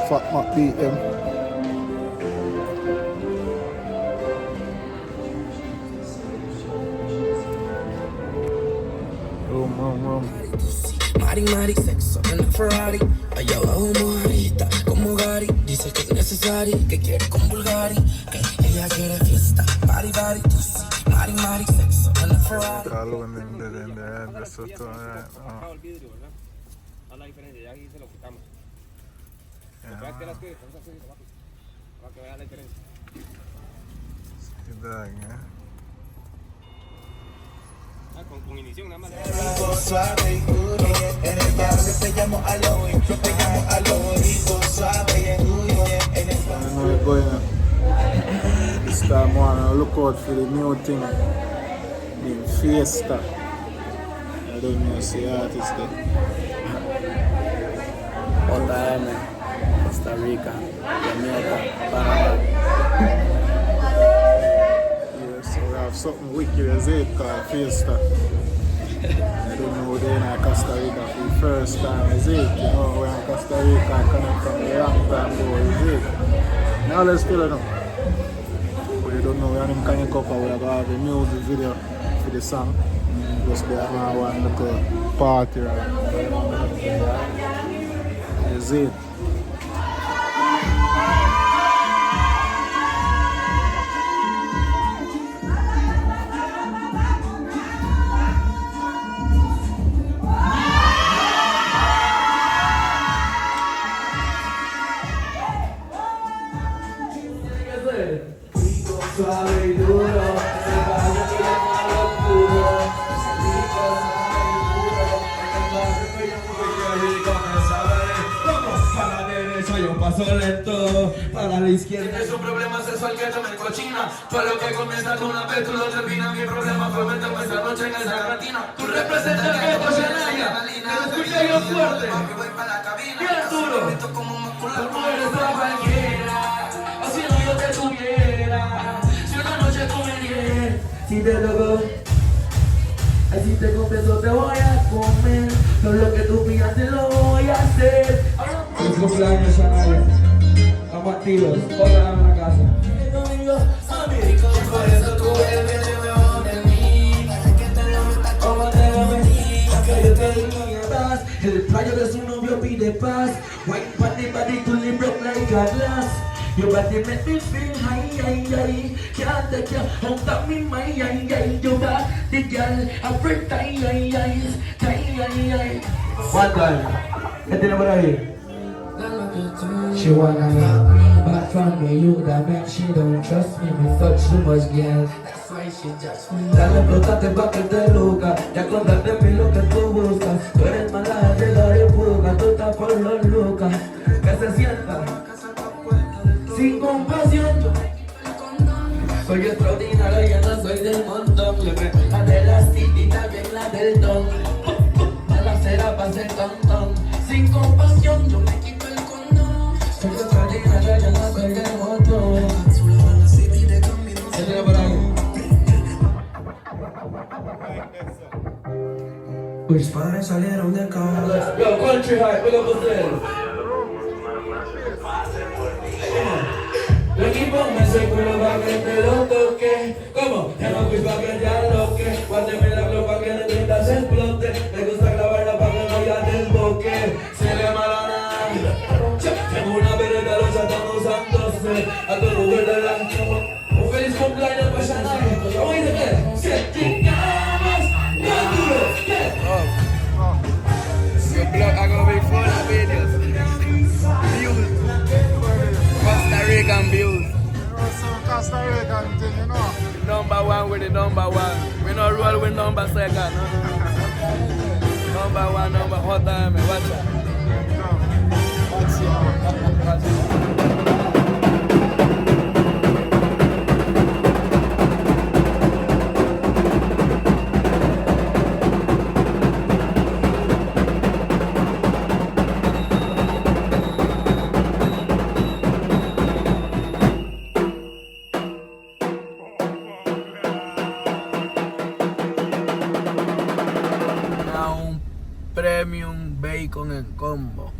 Fat Mac beat them. Rum. Mari, sexo en la Ferrari. Allá abajo mojadita, como Gary. Dice que es necesario, que quiere con Bulgari. Que ella quiere fiesta, mari, sexo en la Ferrari. Bajado el vidrio, ¿verdad? A la diferencia, ya aquí se lo quitamos. Vean que las que vamos a hacer eso, papi. Para que vean la diferencia. Con inición nada más. Suave, en el barrio te llamo aló, yo te llamo aló, rico, suave, en el I know you're going this time I wanna look out for the new thing named Fiesta. I don't know if the artist there. Costa Rica, Jamaica, Panama. Yeah, so we have something wicked as it called Fiesta. I don't know they're in Costa Rica for the first time, is it? You know, we're in Costa Rica coming from a long time ago, is it? Now let's feel it now. But you don't know, we're in Kanye Copa, we're going to have a music video for the song. Just there and one little party, right? Is it? suave y duro, el barrio te llama locura. Rico, suave y duro, el barrio te llama rico, me sabe. Vamos para la derecha y un paso lento, para la izquierda. Tienes un problema sexual que te me cochina, todo lo que comienza con una vez tú lo terminas. Mi problema fue meterme esta noche en esa gratina. Tú representas que es Oceanaya, que lo escuché yo fuerte, bien duro, como eres a cualquiera, o si no yo te tuviera. Si te toco, así te confieso te voy a comer. Todo lo que tú pidas te lo voy a hacer. Es cumpleaños, Shanaya. Estamos activos, hola en la casa. Por eso tú eres el mejor de mí. Como te lo metí, que yo te digo atrás. El playo de su novio pide paz. White body, tu libro like a glass. Your body make me feel high. Can't take you out of me mind. You got the girl afraid One time, ¿qué tiene por ahí? She wanna love me, but from me you that man she don't trust me. Me fuck too much girl, that's why she judge me. Dale, explotate pa' que te loca, ya contate de mí lo que tú buscas. Tú eres mala, te daré fuga, tú estás por los locas. Que se sienta sin compasión. Soy extraordinario, ya no soy del montón. La de la city, también la del don. A la cera pase tontón. Sin compasión, yo me quito el condón. Soy extraordinario, ya no soy del montón. ¿Qué tiene por ahí? Mis padres salieron de casa. Yo, country high, pull up ustedes. El equipo me seguro pa' que te lo toque. ¿Cómo? Ya no fui pa' que ya lo que. Guárdeme la glow pa' que de 30 se explote. Me gusta grabarla pa' que no ya desboque. Se le mala nada. Tengo una vereda, los estamos usándose. A todo lugar de la. Un feliz cumpleaños pa' Shanaya. ¿Cómo dice que? Se chingamos. ¡Bien duro! ¿Qué? Your blog are gonna be full of videos. Views. Costa Rican views. Costa Rican thing, you know. Number one with the number one. We not roll with number second. No. Number one, number hot time. Watch out. Watch it. Premium bacon en combo.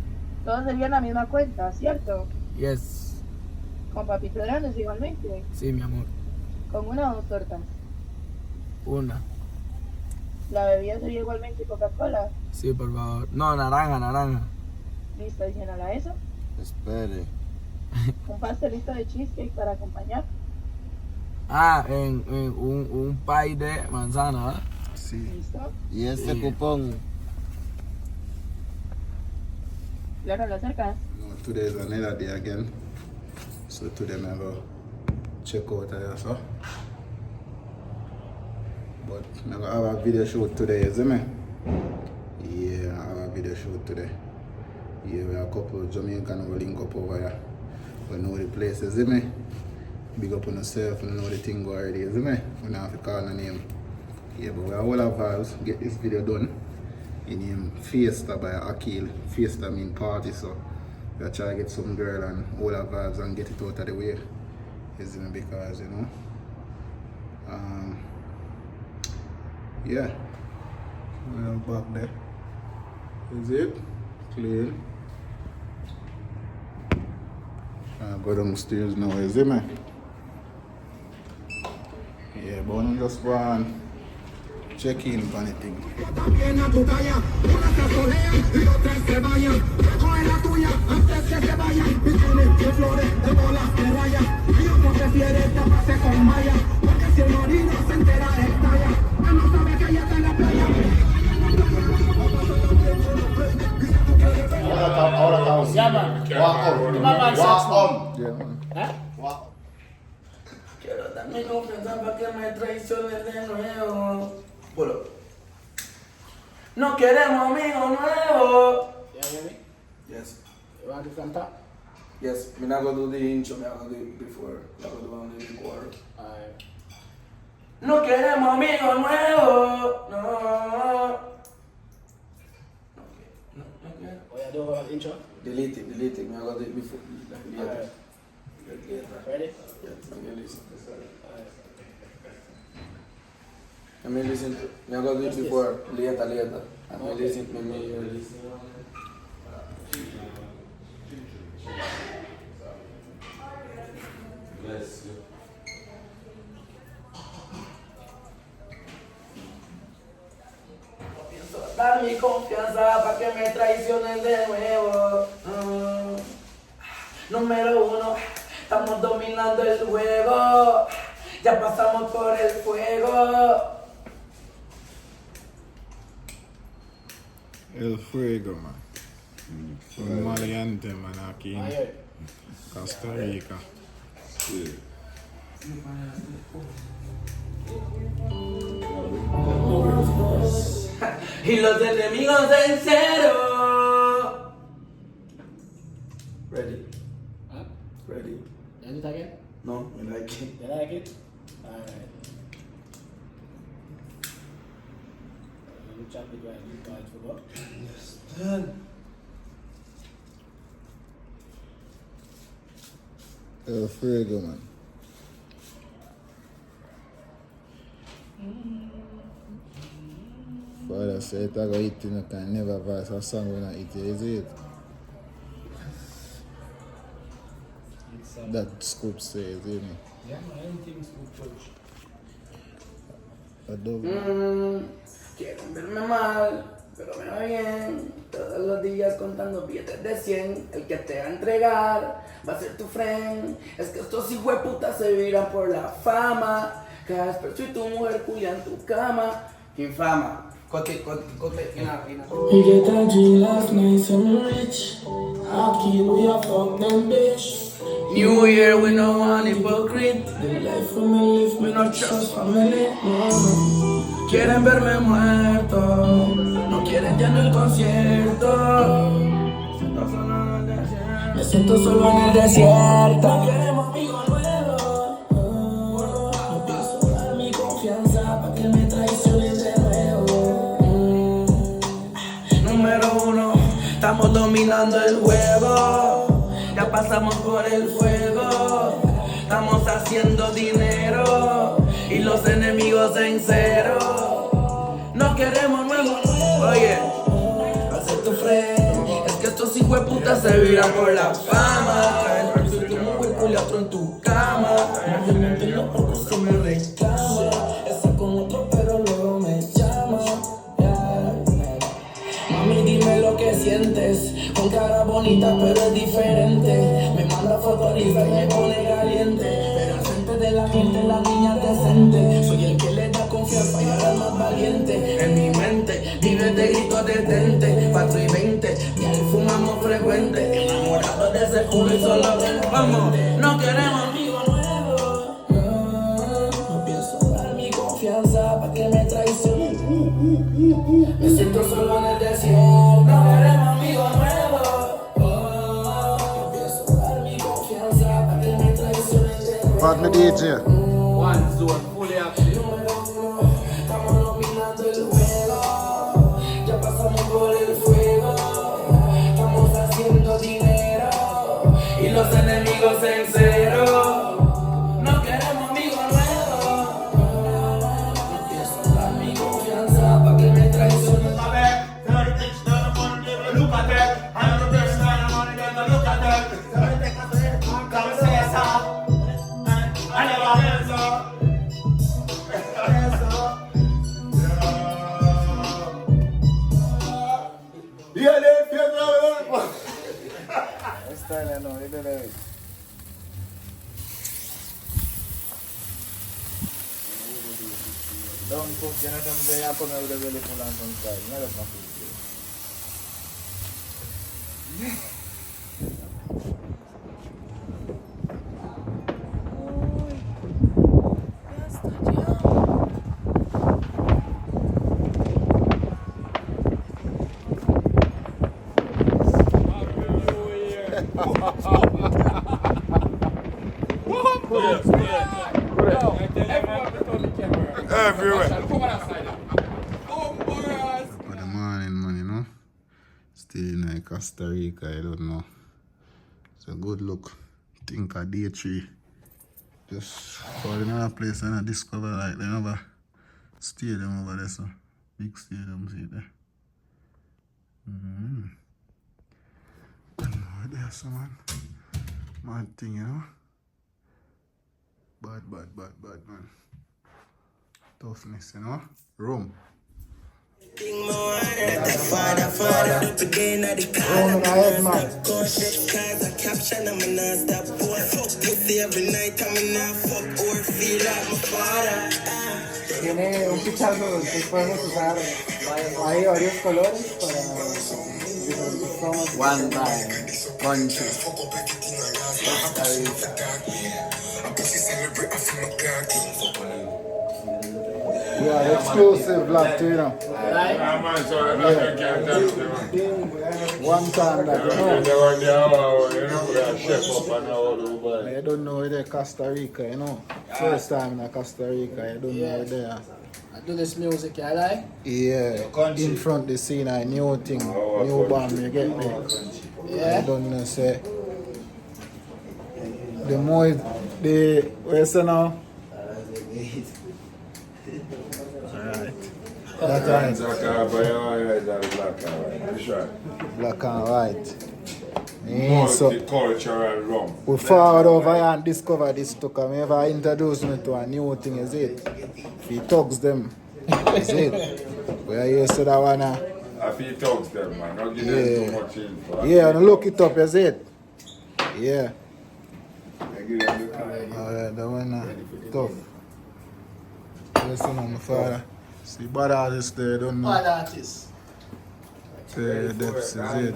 Todos serían la misma cuenta, ¿cierto? Yes. Con papitos grandes igualmente. Sí, mi amor. Con una o dos tortas. Una. La bebida sería igualmente Coca-Cola. Sí, por favor. No, naranja. Listo, adicional eso. Espere. Un pastelito de cheesecake para acompañar. Un pie de manzana, ¿verdad? Sí. Listo. Y este cupón. Claro, lo acercas. No, today is another day again. So today I go check out there, so. But I go have a video shoot today, you see me? Yeah, I have a video shoot today. Yeah, we have a couple of Jamaicans who link up over here. We know the places, you see me? Big up on yourself and know the thing go already, you see me? We don't have to call the name. Yeah, but we are all our vibes, get this video done. In name Fiesta by Haquil. Fiesta mean party, so we try to get some girl and all our vibes and get it out of the way. You see me? Because, you know. Yeah. Well, back there. Is it? Clean. Go downstairs now, you see me? Yeah, but I'm just want check in on the thing. Yeah, man. Quiero darme confianza para que me traiciones de nuevo. Bueno. No queremos amigos nuevos. Yes. You want to canta? Yes, I'm not gonna do the intro, I'm gonna do it before. I'm gonna do only the chorus. Alright. No queremos amigos nuevos. No. Okay. Oh, yeah, do an intro? Delete it. I'm gonna do it before. Alright. Ready? Yes, I'm gonna listen. I'm gonna listen to. I'm gonna do it before. Later. I'm gonna listen to me. Bless you. Pienso dar mi confianza para que me traicionen de nuevo. Número uno, estamos dominando el juego. Ya pasamos por el fuego. El fuego, man. Un maleante, man, aquí en Ayer. Costa Rica. Y los enemigos en cero. Ready? Huh? Ready? You want it again? No, I like it. You like it? Alright. You chop it right, you guys forgot. Yes. El fuego, man. Father said, I go eat, you know, can never voice a song when I eat it, is it? It's That scoop says, you know. yeah, anything's good coach. I don't Quieren verme mal, pero me va bien. Todos los días contando billetes de 100. El que te va a entregar va a ser tu friend. Es que estos hijueputas se viran por la fama. Casper, soy tu mujer, Julia en tu cama. Infama. Cote, ina. We get a G last night, so I'm rich. Haquil, we a fuck them bitch. New Year, we no one hypocrite. The life for me live, We no trust family. Quieren verme muerto. No quieren ya en el concierto. Me siento solo en el desierto. No queremos amigos nuevos. No pienso dar mi confianza para que me traiciones de nuevo. Número uno, estamos dominando el juego. Ya pasamos por el fuego. Estamos haciendo dinero y los enemigos en cero. No queremos nuevos. Oye, va a ser tu friend. Es que estos hijos hueputa se vira por la fama. Soy como un culiatro en tu cama. Obviamente los pocos se me reclaman. Está con otro pero luego me llama. Mami, dime lo que sientes. Con cara bonita pero es diferente. Me manda fotos y me pone caliente. Pero al frente de la gente la niña decente. Soy el que le da confianza y ahora es más valiente. En mi mente vive de gritos detente. 4 y 20, y ahí fumamos frecuente. Enamorados de ese culo y solo vamos. No queremos amigos nuevos. No pienso dar mi confianza pa' que me traicionen. Me siento solo en el desierto. No queremos amigos nuevos. No pienso dar mi confianza pa' que me traicionen. Fuck me DJ. One zone, fully active. Estamos dominando el juego. Ya pasamos por el fuego. Estamos haciendo dinero. Y los enemigos en cero. No queremos amigos nuevos. No pienso dar mi confianza pa' que me traicionen. Don't cook, you know something happen with the belly full and some style. No, that's not good. For the morning, man, you know. Still in Costa Rica, I don't know. It's a good look. Think of day 3. Just for another place and I discover like they have a stadium over there, so big stadium, see there. I don't know there's some mad thing, you know. Bad man. Toughness, you know. Room. Room in the head, man. Tiene un pizarro que podemos usar. Hay varios colores para diferentes tonos. One time, country. Costa Yeah, exclusive black, you know. One time that, you know. I don't know where they're Costa Rica, you know. First time in Costa Rica, I don't know where they are. I do this music, you like? Yeah, in front the scene, a new thing, new band, you get me? Yeah. I don't know, say. The more, where's it now? That's right. Black and white. Yeah, so Multicultural rum. we forward over here and discover this to come. Ever introduce me to a new thing, is it? If he talks them, is it? Where you said that one? If he talks them, man, don't give them too much info. Yeah, and look it up, is it? Yeah. Give them the kind. Alright, that one tough. Listen on my father. See, bad artists there, don't know. Bad artist. The depths, is it?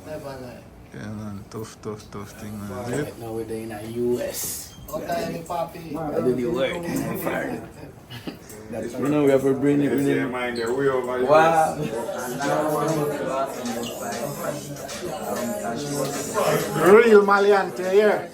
Never like. Yeah, man, tough thing, man. Is it? Right now we're in the US. Okay, papi. I do the work. I'm fired. You know we have to bring it They in. say, mind the way over here. Wow. Real Maliante here.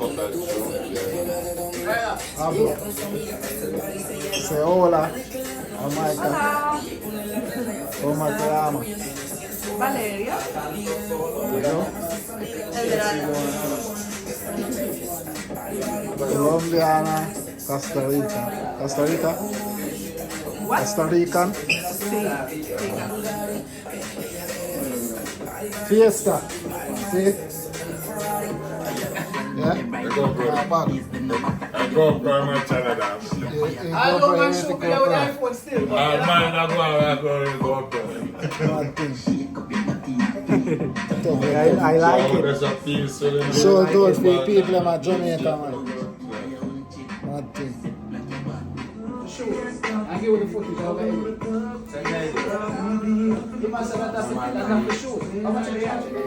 couple of shows, yeah. Abo. Say hola. Jamaica. ¿Cómo te llamas? Valeria. Yo. El de la... Colombiana. Costa Rica. Costa Rica. Costa Rican. Fiesta. See? Yeah? I go good. I go very much Canada dance. I don't want to show me with iPhone still. Man, I go I like it. So good for people in Jamaica, man. Mad thing. I give you the footage of it. You must have that the shoot. How much are they actually?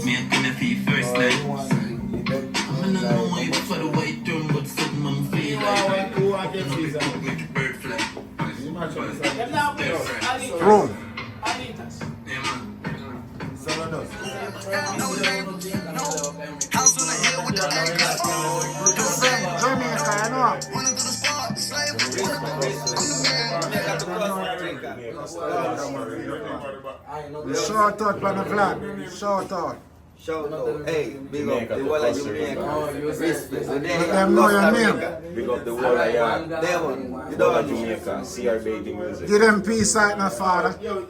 Me and Kenneth first night. I'm not know if for the white term, but something I'm feel like. Who are the visa? With the bird flag. Rome. Yeah, man. Jamaica, you know. Shout out on the flag. Shout out. Shout out, hey, big up the whole of Jamaica. Respect. Let them know your name. Big up the whole of Yard. You don't Jamaica, CR Baby Music. Give them peace out now, Father. Yo,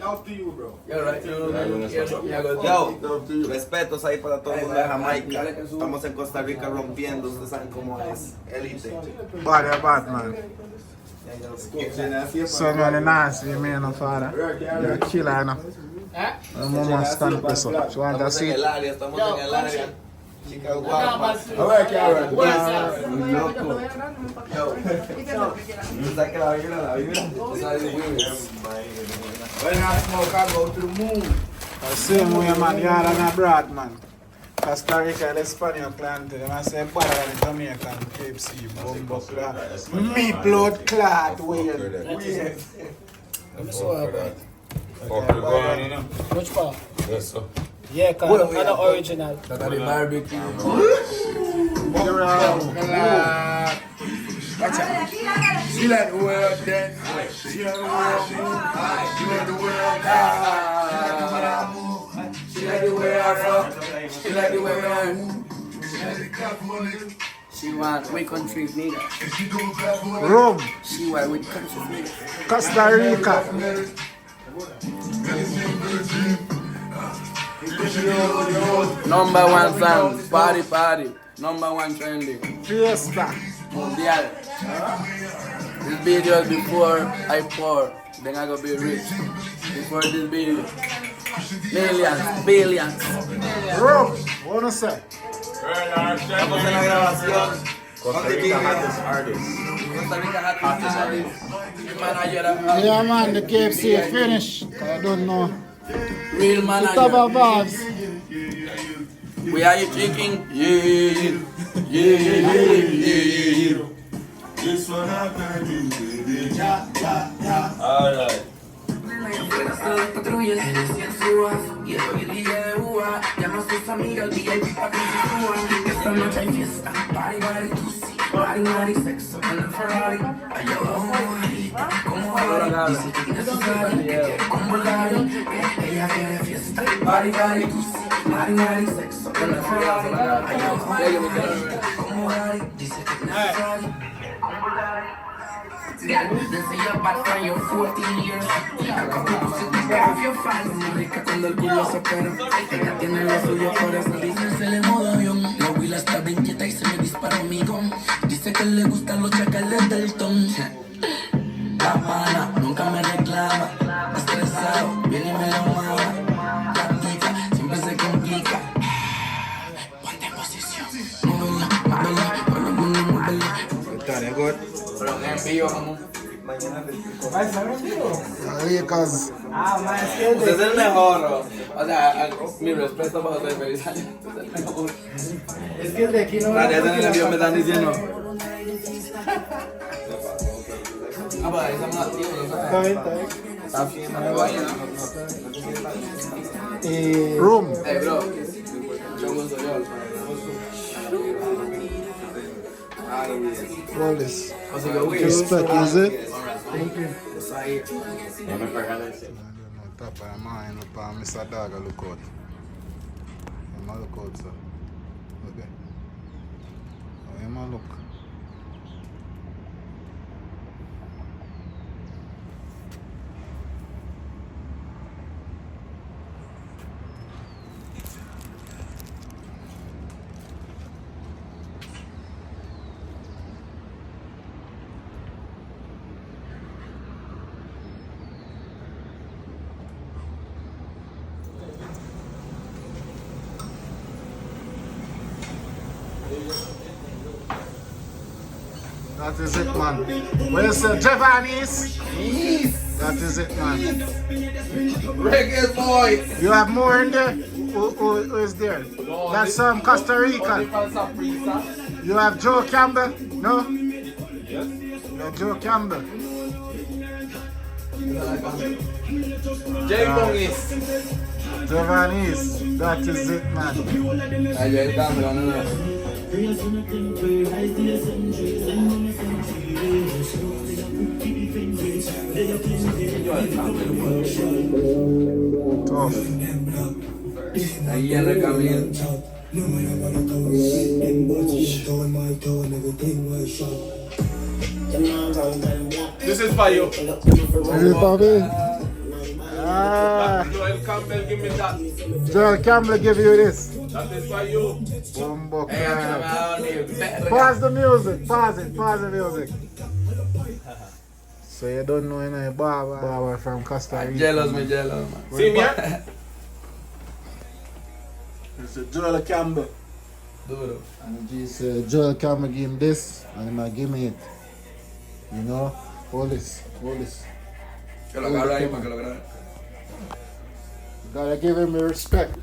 respetos ahí para todo el mundo de Jamaica. Estamos en Costa Rica rompiendo, ustedes saben cómo es. Elite. Bad man. So many nice you mean, no, Father. You're a killer, you know. Mama stand up, so she want to see. Estamos en el área. Chica guapa. A ver, ¿qué ahora? Loco. Yo. ¿Tú sabes que la vibra? ¿Tú sabes de vibra? When I smoke, I go to the moon. The same way, man, you are an abroad, man. Costa Rica, the Spanish plant, them I say better than the Jamaican Cape Sea, bumbo clad, me blood clad, weird. I'm so happy. Which part? Yes, sir. Yeah, cause I'm the original. That are the barbecue. Watch out. She like the world dance. She like the world move. She like the world move. She like the way I rock. She like the way I move. She want with country nigga. Rome, She want with country nigga. Costa Rica, Number one song, party. Number one trending. Fiesta. Mundial. This video is before I pour, then I go be rich. Before this video. Millions, billions. Rome, what you say? Estamos en la grabación. Costa Rica hottest artist. Costa Rica hottest artist. Manager. Yeah, man, the KFC finish. I don't know. Real The top of manager. vibes. We are you drinking? Yeah. This one I can do. Alright. Patrulla en el cielo y hoy el día de uva. Llama a sus amigas, VIP pa' que se suban. Esta noche hay fiesta, party, tusi, sexo en el Ferrari. Allá abajo mojadita, como Gary. Dice que es necesario, que quiere con Bulgari. Que ella quiere fiesta, party, tusi, sexo en el Ferrari. Allá abajo mojadita, como Gary. Dice que es necesario, con Bulgari. Girl, they say you're bad for your 14 years. Acabo se te grab your fans. Muy rica cuando el culo se opera. Ella tiene lo suyo, por eso dice se le modo avión. La huila estaba inquieta y se me disparó mi gun. Dice que le gustan los chacales del ton. La pana nunca me reclama. Estresado, viene y me lo mama. La tica siempre se complica. Ponte en posición. Móvela, por lo menos móvela. Pero en vivo, como. Lakers. Usted es el mejor. O sea, mi respeto para usted, feliz año. Usted es el mejor. Es que el de aquí no Gracias en el avión me están diciendo. Ah, pues ahí estamos activos, ¿no? Está bien, me vaya. Rome. Bro, mucho gusto, yo. All this. Así que, güey. Respect, is it? Thank you. Pues ahí. No me pegan ese. No tapa your mind up on Mr. Dog look out. You look out, sir. Okay. You look. That is it, man. What you say, Japanese? Yes. That is it, man. Reggae boy. You have more in there? Who is there? That's Costa Rica. You have Joe Campbell? No? Yes. You have Joe Campbell. Japanese. Japanese. That is it, man. Joel Campbell, no. Tough. Ahí en el camino. This is for you. Is it Bobby? Ah, Joel Campbell, give me that. Joel Campbell give you this. That is for you. Bumbo Ella me clap. va a dar Pause the music. Pause it. Pause the music. So you don't know any barber from Costa Rica? Jealous, me jealous, man. See me here? It's a Joel Campbell. Duro. And this Joel Campbell give him this, and he might give me it. You know? Hold this. Hold this. Que lo agarre ahí para que lo grabe. Gotta give him respect.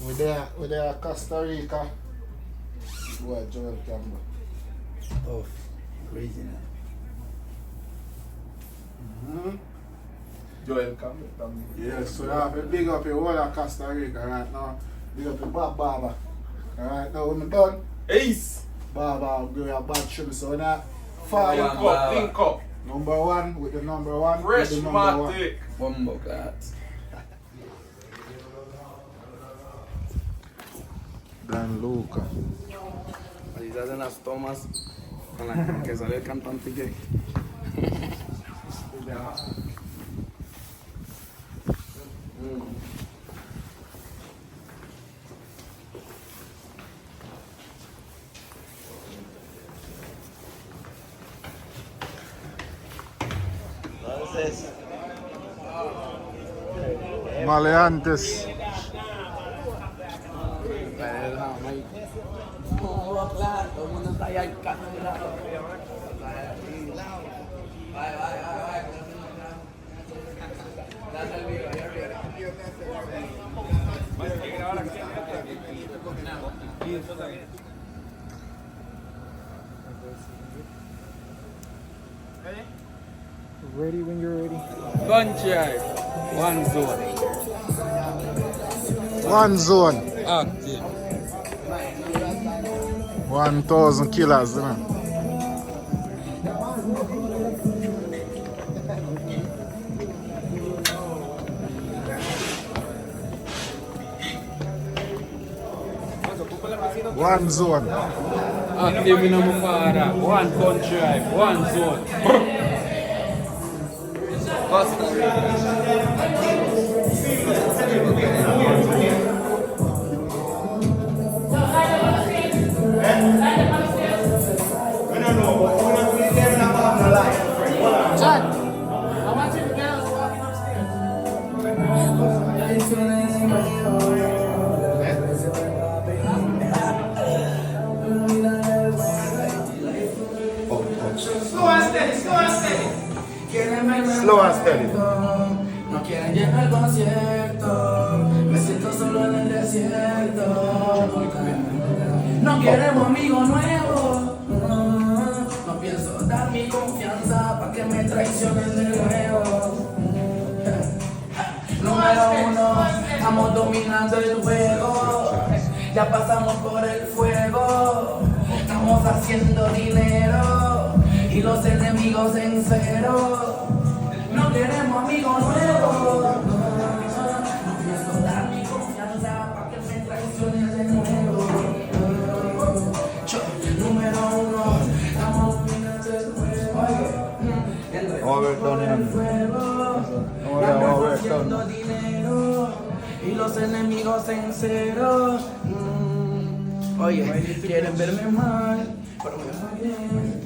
With their Costa Rica. Boy, Joel Campbell. Oh, crazy now. Joel Campbell también. Yes, so you have to big up your whole of Costa Rica right now. Big up your barber. Alright, now when I'm done, Ace. barber will give you a bad trim. So when I Think fire up, think up. number one with the number one. Fresh with the number one. matic. Bombo clat. Dan Luca. Así se hacen las tomas con la que sale el cantante que. Entonces, Maleantes. todo claro, todo el mundo está allá en casa. Vaya. Dale el video, ya viene. Ready when you're ready. Gunshot. One zone. One zone. Active. 1,000 killers, you know. One zone. Active in Mufara. One country. One zone. Costa Rica. Slow and steady. No quieren llegar al concierto, me siento solo en el desierto. No queremos amigos nuevos, no pienso dar mi confianza para que me traicionen de nuevo. Número uno, estamos dominando el juego, ya pasamos por el fuego. Estamos haciendo dinero y los enemigos en cero. No queremos amigos nuevos. No pienso dar mi confianza para que me traiciones de nuevo. Yo, número uno, estamos dominando el juego. Vamos a ver, Estamos haciendo dinero y los enemigos en cero. Oye, quieren verme mal, pero me va bien.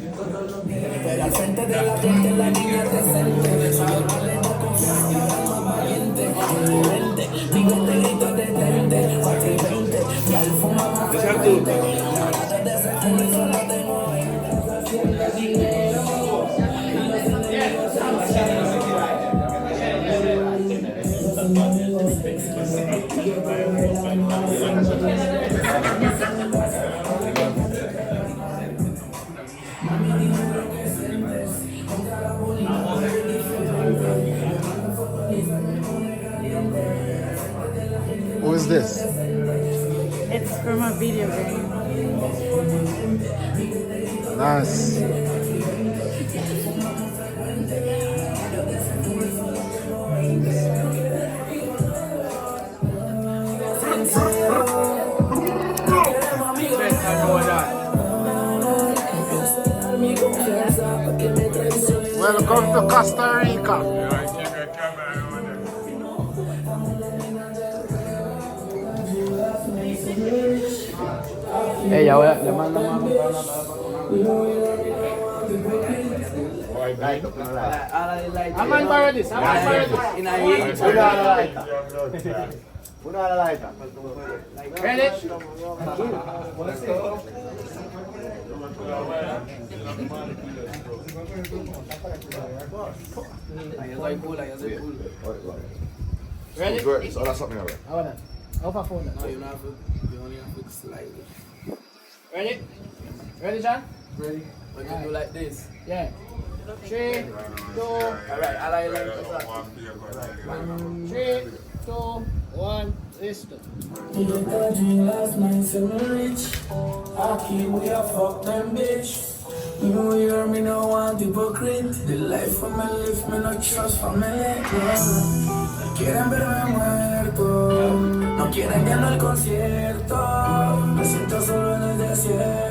Pero al frente de la gente la niña decente. Soy el más lento, confiante, ahora más valiente. Diferente, digo te grito detente. 4 y 20, y al fumar más frecuente. Ahora desde ese hombre solo tengo 20. Haciendo dinero y los enemigos en cero. Who is this? It's from a video game. Nice. Welcome to Costa Rica. Ya voy a, le mando más I'm on by this. I'm on by this. Una a la laita. Ready? Ready? So that's something over. Ahora. Off phone. No, you only have to slide it. Ready? Ready, John? Ready? But you do like this. Yeah. 3, 2, Alright, I like that. 3, 2, 1, listo. You got dream last night, so rich. Haquil, we are fuck them bitch. You hear me, no one hypocrite. The life for me live, me no trust for me. Quieren verme muerto, no quieren que no el concierto. Me siento solo en el desierto.